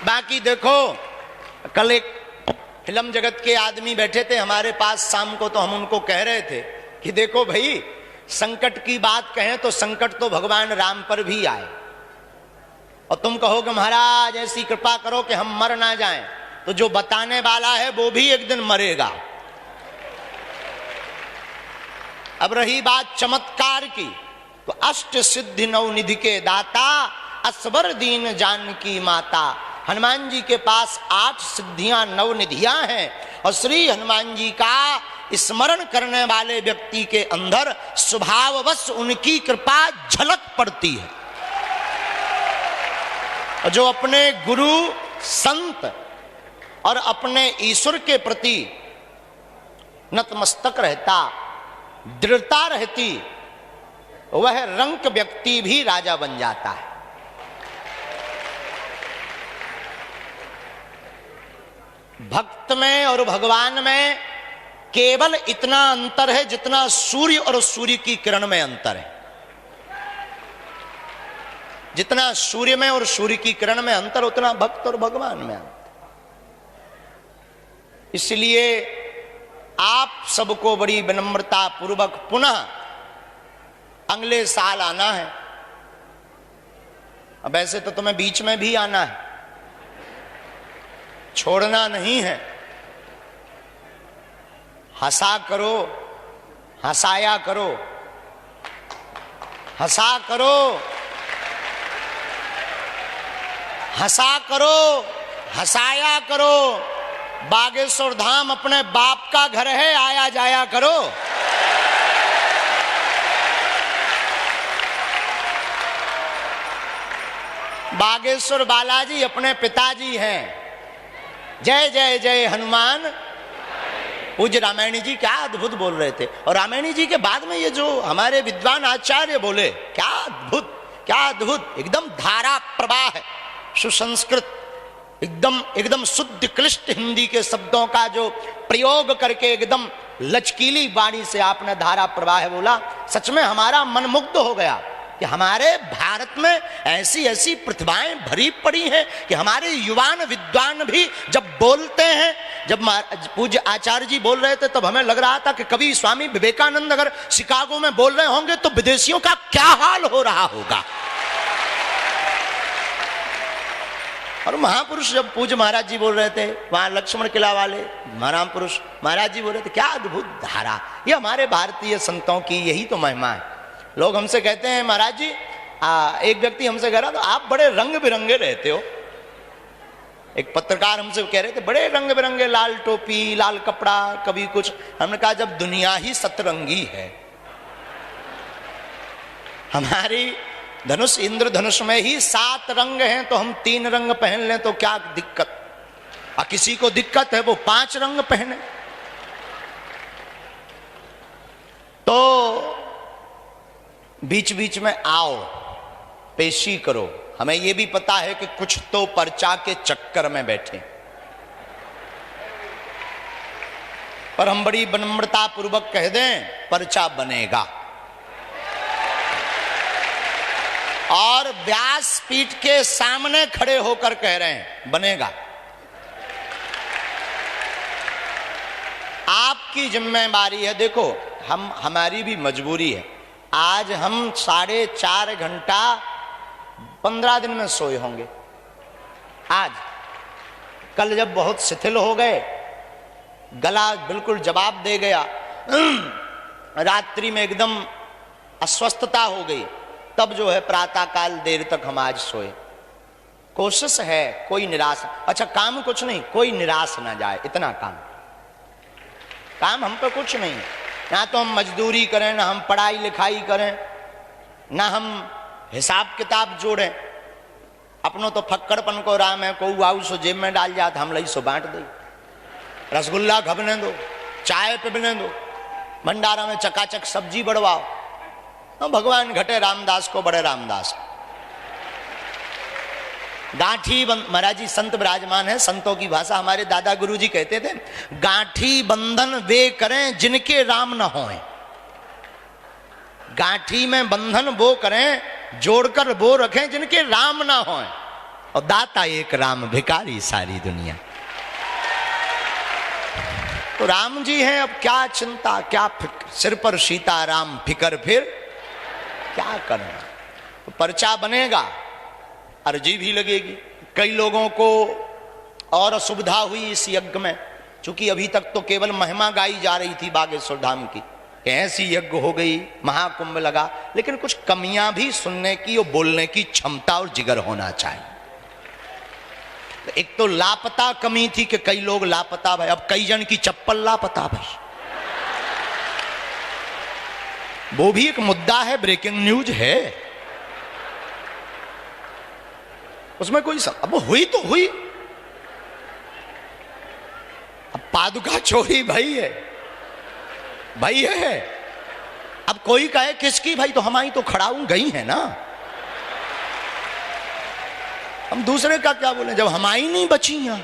बाकी देखो, कल एक फिल्म जगत के आदमी बैठे थे हमारे पास शाम को, तो हम उनको कह रहे थे कि देखो भाई, संकट की बात कहें तो संकट तो भगवान राम पर भी आए, और तुम कहोगे महाराज ऐसी कृपा करो कि हम मर ना जाएं, तो जो बताने वाला है वो भी एक दिन मरेगा। अब रही बात चमत्कार की, तो अष्ट सिद्धि नौ निधि के दाता, असवर दीन जानकी माता। हनुमान जी के पास 8 सिद्धियां 9 निधियां हैं, और श्री हनुमान जी का स्मरण करने वाले व्यक्ति के अंदर स्वभाववश उनकी कृपा झलक पड़ती है। और जो अपने गुरु संत और अपने ईश्वर के प्रति नतमस्तक रहता, दृढ़ता रहती, वह रंक व्यक्ति भी राजा बन जाता है। भक्त में और भगवान में केवल इतना अंतर है जितना सूर्य और सूर्य की किरण में अंतर है। जितना सूर्य में और सूर्य की किरण में अंतर, उतना भक्त और भगवान में अंतर। इसलिए आप सबको बड़ी विनम्रता पूर्वक पुनः अगले साल आना है। अब ऐसे तो तुम्हें बीच में भी आना है, छोड़ना नहीं है। हंसा करो, हंसाया करो, हंसा करो, हंसा करो, हंसाया करो। बागेश्वर धाम अपने बाप का घर है, आया जाया करो। बागेश्वर बालाजी अपने पिताजी हैं। जय जय जय हनुमान। पूज्य रामायणी जी क्या अद्भुत बोल रहे थे, और रामायणी जी के बाद में ये जो हमारे विद्वान आचार्य बोले, क्या अद्भुत, क्या अद्भुत। एकदम धारा प्रवाह है, सुसंस्कृत, एकदम शुद्ध क्लिष्ट हिंदी के शब्दों का जो प्रयोग करके एकदम लचकीली वाणी से आपने धारा प्रवाह बोला। सच में हमारा मन मुग्ध हो गया कि हमारे भारत में ऐसी ऐसी प्रतिभाएं भरी पड़ी हैं कि हमारे युवान विद्वान भी जब बोलते हैं, जब पूज्य आचार्य जी बोल रहे थे तब हमें लग रहा था कि कभी स्वामी विवेकानंद अगर शिकागो में बोल रहे होंगे तो विदेशियों का क्या हाल हो रहा होगा। और महापुरुष जब पूज्य महाराज जी बोल रहे थे, वहां लक्ष्मण किला वाले महाराम पुरुष महाराज जी बोल रहे थे, क्या अद्भुत धारा। ये हमारे भारतीय संतों की यही तो महिमा है। लोग हमसे कहते हैं महाराज जी, एक व्यक्ति हमसे कह रहा था आप बड़े रंग बिरंगे रहते हो। एक पत्रकार हमसे कह रहे थे बड़े रंग बिरंगे, लाल टोपी, लाल कपड़ा, कभी कुछ। हमने कहा जब दुनिया ही सतरंगी है, हमारी धनुष इंद्रधनुष में ही 7 रंग हैं, तो हम 3 रंग पहन लें तो क्या दिक्कत। और किसी को दिक्कत है वो 5 रंग पहने। तो बीच बीच में आओ, पेशी करो। हमें यह भी पता है कि कुछ तो पर्चा के चक्कर में बैठे, पर हम बड़ी विनम्रता पूर्वक कह दें पर्चा बनेगा। और व्यासपीठ के सामने खड़े होकर कह रहे हैं बनेगा। आपकी जिम्मेदारी है। देखो, हमारी भी मजबूरी है। आज हम 4.5 घंटा 15 दिन में सोए होंगे। आज कल जब बहुत शिथिल हो गए, गला बिल्कुल जवाब दे गया, रात्रि में एकदम अस्वस्थता हो गई, तब जो है प्रातःकाल देर तक हम आज सोए। कोशिश है कोई निराश, अच्छा काम कुछ नहीं, कोई निराश ना जाए, इतना काम हम पे कुछ नहीं। ना तो हम मजदूरी करें, ना हम पढ़ाई लिखाई करें, ना हम हिसाब किताब जोड़ें। अपनों तो फक्कड़पन को राम है, को आऊ सो जेब में डाल जाता, हम लई सो बांट दे। रसगुल्ला खबने दो, चाय पिबने दो, भंडारा में चकाचक सब्जी बढ़वाओ। भगवान घटे रामदास को बड़े रामदास। गांठी महाराज जी संत विराजमान है, संतों की भाषा। हमारे दादा गुरु जी कहते थे गांठी बंधन वे करें जिनके राम न होए। गांठी में बंधन वो करें, जोड़कर वो रखें जिनके राम ना होए। और दाता एक राम, भिखारी सारी दुनिया। तो राम जी हैं, अब क्या चिंता, क्या फिक्र, सिर पर सीताराम, फिक्र फिर क्या करना। तो पर्चा बनेगा, अर्जी भी लगेगी। कई लोगों को और असुविधा हुई इस यज्ञ में, क्योंकि अभी तक तो केवल महिमा गाई जा रही थी बागेश्वर धाम की, ऐसी यज्ञ हो गई, महाकुंभ लगा, लेकिन कुछ कमियां भी सुनने की और बोलने की क्षमता और जिगर होना चाहिए। तो एक तो लापता कमी थी कि कई लोग लापता भाई, अब कई जन की चप्पल लापता भाई, वो भी एक मुद्दा है, ब्रेकिंग न्यूज है, उसमें कोई अब हुई तो हुई। अब पादुका चोरी भाई है, भाई है, अब कोई कहे किसकी भाई, तो हमारी तो खड़ाऊ गई है ना, हम दूसरे का क्या बोले, जब हमारी नहीं बची यहां।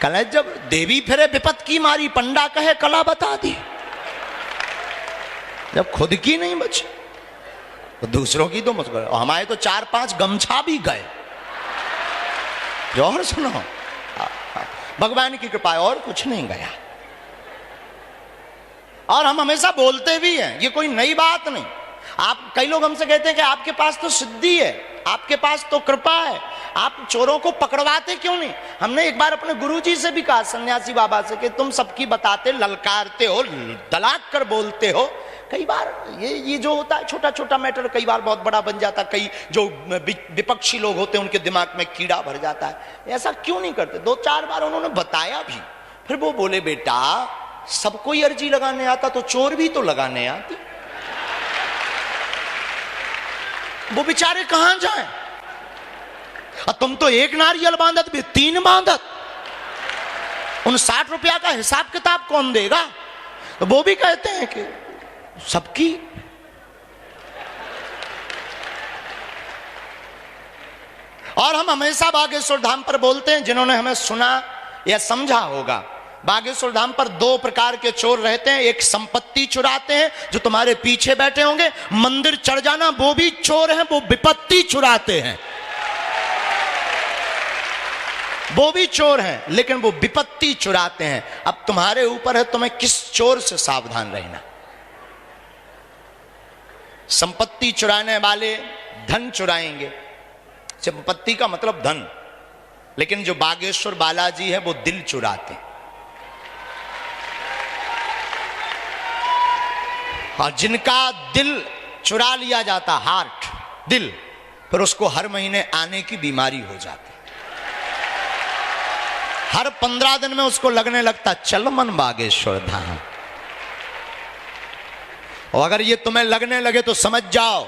कल जब देवी फिरे विपत की मारी, पंडा कहे कला बता दी, जब खुद की नहीं बची तो दूसरों की तो मत करो। हमारे तो 4-5 गमछा भी गए, जौहर सुनो, भगवान की कृपा, और कुछ नहीं गया। और हम हमेशा बोलते भी हैं, ये कोई नई बात नहीं। आप, कई लोग हमसे कहते हैं कि आपके पास तो सिद्धि है, आपके पास तो कृपा है, आप चोरों को पकड़वाते क्यों नहीं। हमने एक बार अपने गुरुजी से भी कहा, सन्यासी बाबा से, कि तुम सबकी बताते, ललकारते हो, दलाक कर बोलते हो, कई बार ये जो होता है छोटा छोटा मैटर कई बार बहुत बड़ा बन जाता है। कई जो विपक्षी लोग होते हैं उनके दिमाग में कीड़ा भर जाता है, ऐसा क्यों नहीं करते। 2-4 बार उन्होंने बताया भी, फिर वो बोले बेटा सबको ही अर्जी लगाने आता तो चोर भी तो लगाने आती, वो बेचारे कहां जाएं। और तुम तो एक नारियल बांधत भी 3 बांधत, उन 60 रुपया का हिसाब किताब कौन देगा। तो वो भी कहते हैं कि सबकी, और हम हमेशा बागेश्वर धाम पर बोलते हैं, जिन्होंने हमें सुना या समझा होगा, बागेश्वर धाम पर 2 प्रकार के चोर रहते हैं। एक संपत्ति चुराते हैं, जो तुम्हारे पीछे बैठे होंगे, मंदिर चढ़ जाना वो भी चोर हैं, वो विपत्ति चुराते हैं, वो भी चोर हैं, लेकिन वो विपत्ति चुराते हैं। अब तुम्हारे ऊपर है तुम्हें किस चोर से सावधान रहना। संपत्ति चुराने वाले धन चुराएंगे, संपत्ति का मतलब धन, लेकिन जो बागेश्वर बालाजी है वो दिल चुराते हैं। और जिनका दिल चुरा लिया जाता, हार्ट, दिल, फिर उसको हर महीने आने की बीमारी हो जाती, हर 15 दिन में उसको लगने लगता चल मन बागेश्वर धाम। और अगर ये तुम्हें लगने लगे तो समझ जाओ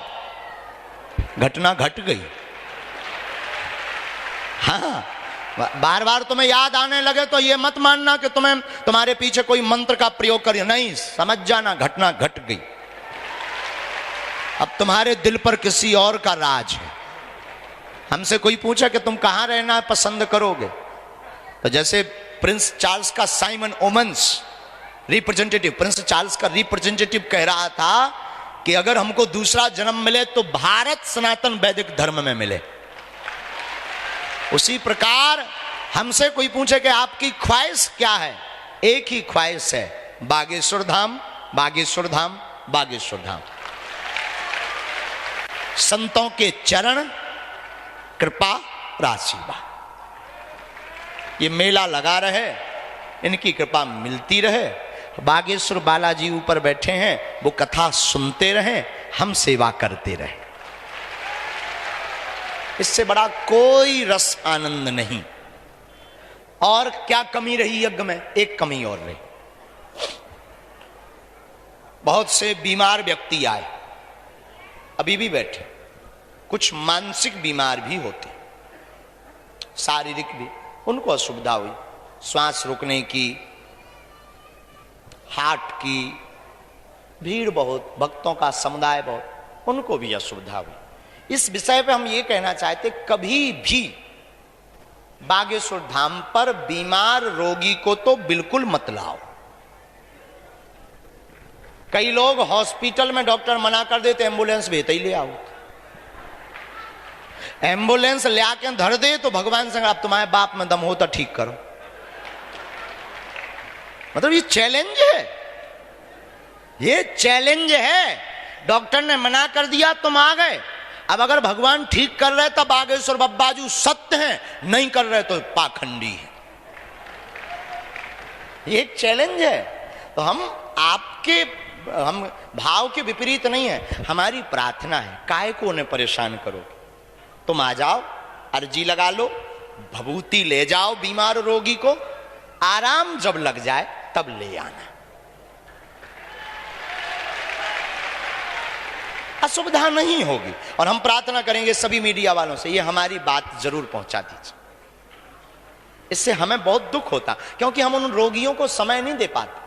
घटना घट गई। हाँ, बार बार तुम्हें याद आने लगे तो ये मत मानना कि तुम्हें तुम्हारे पीछे कोई मंत्र का प्रयोग करिए, नहीं, समझ जाना घटना घट गई। अब तुम्हारे दिल पर किसी और का राज है। हमसे कोई पूछा कि तुम कहां रहना पसंद करोगे, तो जैसे प्रिंस चार्ल्स का Simon omens representative, Prince Charles का रिप्रेजेंटेटिव कह रहा था कि अगर हमको दूसरा जन्म मिले तो भारत सनातन वैदिक धर्म में मिले। उसी प्रकार हमसे कोई पूछे कि आपकी ख्वाहिश क्या है, एक ही ख्वाहिश है, बागेश्वर धाम, बागेश्वर धाम, बागेश्वर धाम। संतों के चरण, कृपा, आशीर्वाद, ये मेला लगा रहे, इनकी कृपा मिलती रहे। बागेश्वर बालाजी ऊपर बैठे हैं, वो कथा सुनते रहे, हम सेवा करते रहे। इससे बड़ा कोई रस आनंद नहीं। और क्या कमी रही यज्ञ में? एक कमी और रही, बहुत से बीमार व्यक्ति आए, अभी भी बैठे, कुछ मानसिक बीमार भी होते, शारीरिक भी, उनको असुविधा हुई, श्वास रोकने की, हार्ट की, भीड़ बहुत, भक्तों का समुदाय बहुत, उनको भी असुविधा हुई। इस विषय पे हम ये कहना चाहते, कभी भी बागेश्वर धाम पर बीमार रोगी को तो बिल्कुल मत लाओ। कई लोग हॉस्पिटल में डॉक्टर मना कर देते, एम्बुलेंस भेजते ही ले आओ। एम्बुलेंस ले आके धर दे तो भगवान से अब तुम्हारे बाप में दम हो तो ठीक करो। मतलब ये चैलेंज है, ये चैलेंज है। डॉक्टर ने मना कर दिया तुम आ गए, अब अगर भगवान ठीक कर रहे तब बागेश्वर बब्बाजू सत्य हैं, नहीं कर रहे तो पाखंडी है। ये एक चैलेंज है। तो हम भाव के विपरीत नहीं है, हमारी प्रार्थना है काय को उन्हें परेशान करो, तुम आ जाओ, अर्जी लगा लो, भभूति ले जाओ बीमार रोगी को, आराम जब लग जाए तब ले आना। असुविधा नहीं होगी। और हम प्रार्थना करेंगे सभी मीडिया वालों से, ये हमारी बात जरूर पहुंचा दीजिए। इससे हमें बहुत दुख होता, क्योंकि हम उन रोगियों को समय नहीं दे पाते।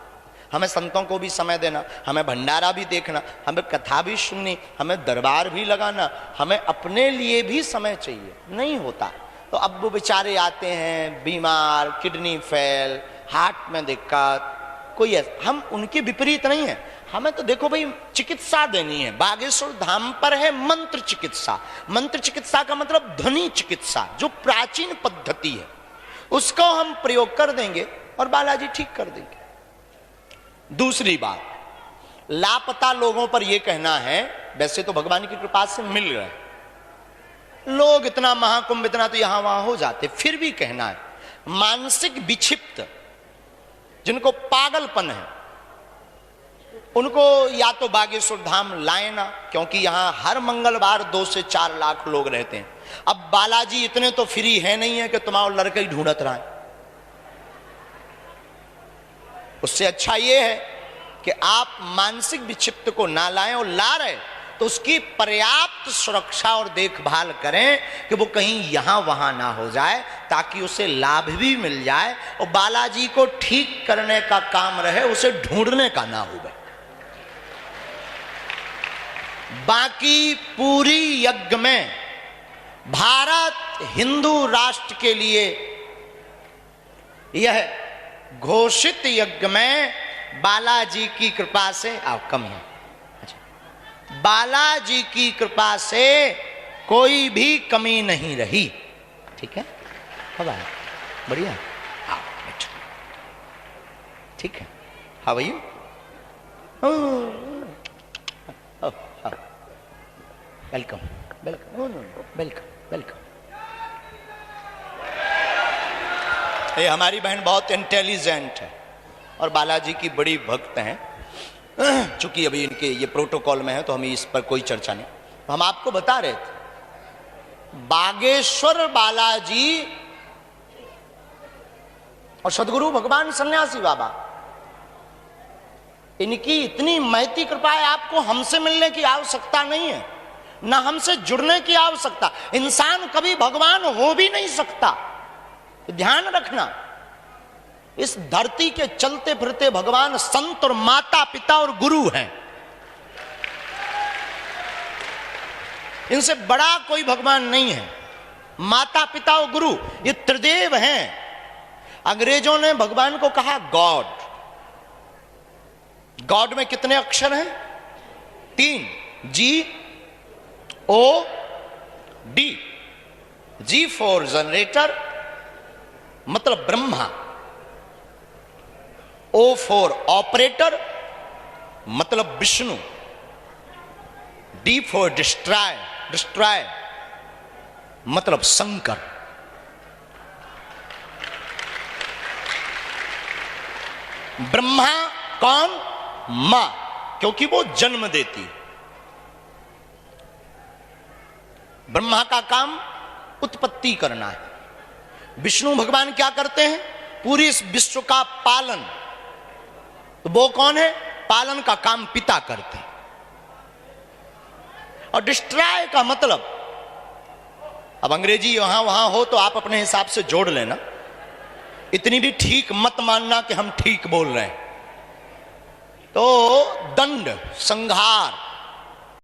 हमें संतों को भी समय देना, हमें भंडारा भी देखना, हमें कथा भी सुननी, हमें दरबार भी लगाना, हमें अपने लिए भी समय चाहिए, नहीं होता। तो अब वो बेचारे आते हैं बीमार, किडनी फेल, हार्ट में दिक्कत, कोई ऐसा, हम उनके विपरीत नहीं है। हमें तो देखो भाई चिकित्सा देनी है। बागेश्वर धाम पर है मंत्र चिकित्सा। मंत्र चिकित्सा का मतलब ध्वनि चिकित्सा, जो प्राचीन पद्धति है, उसको हम प्रयोग कर देंगे और बालाजी ठीक कर देंगे। दूसरी बात, लापता लोगों पर यह कहना है, वैसे तो भगवान की कृपा से मिल रहे लोग, इतना महाकुंभ इतना तो यहां वहां हो जाते, फिर भी कहना है मानसिक विक्षिप्त, जिनको पागलपन है, उनको या तो बागेश्वर धाम लाए ना, क्योंकि यहां हर मंगलवार 2 से 4 लाख लोग रहते हैं। अब बालाजी इतने तो फ्री है नहीं है कि तुम्हारा लड़का ही ढूंढत रहा है। उससे अच्छा यह है कि आप मानसिक विक्षिप्त को ना लाएं, और ला रहे तो उसकी पर्याप्त सुरक्षा और देखभाल करें कि वो कहीं यहां वहां ना हो जाए, ताकि उसे लाभ भी मिल जाए और बालाजी को ठीक करने का काम रहे, उसे ढूंढने का ना हो। बाकी पूरी यज्ञ में भारत हिंदू राष्ट्र के लिए यह घोषित यज्ञ में बालाजी की कृपा से कम है। अच्छा, बालाजी की कृपा से कोई भी कमी नहीं रही। ठीक है, बढ़िया, ठीक है। How are you? Welcome welcome welcome welcome. ये हमारी बहन बहुत इंटेलिजेंट है और बालाजी की बड़ी भक्त हैं। चूंकि अभी इनके ये प्रोटोकॉल में है तो हमें इस पर कोई चर्चा नहीं। तो हम आपको बता रहे थे बागेश्वर बालाजी और सदगुरु भगवान सन्यासी बाबा, इनकी इतनी महती कृपा है, आपको हमसे मिलने की आवश्यकता नहीं है, ना हमसे जुड़ने की आवश्यकता। इंसान कभी भगवान हो भी नहीं सकता, ध्यान रखना। इस धरती के चलते फिरते भगवान संत और माता पिता और गुरु हैं। इनसे बड़ा कोई भगवान नहीं है। माता पिता और गुरु ये त्रिदेव हैं। अंग्रेजों ने भगवान को कहा गॉड। गॉड में कितने अक्षर हैं? 3, G-O-D। G फॉर जनरेटर मतलब ब्रह्मा, O फॉर ऑपरेटर मतलब विष्णु, D फॉर डिस्ट्रॉय मतलब शंकर। ब्रह्मा कौन? मां, क्योंकि वो जन्म देती। ब्रह्मा का काम उत्पत्ति करना है। विष्णु भगवान क्या करते हैं? पूरी इस विश्व का पालन। तो वो कौन है? पालन का काम पिता करते हैं। और डिस्ट्रॉय का मतलब, अब अंग्रेजी यहां वहां हो तो आप अपने हिसाब से जोड़ लेना, इतनी भी ठीक मत मानना कि हम ठीक बोल रहे हैं। तो दंड, संहार,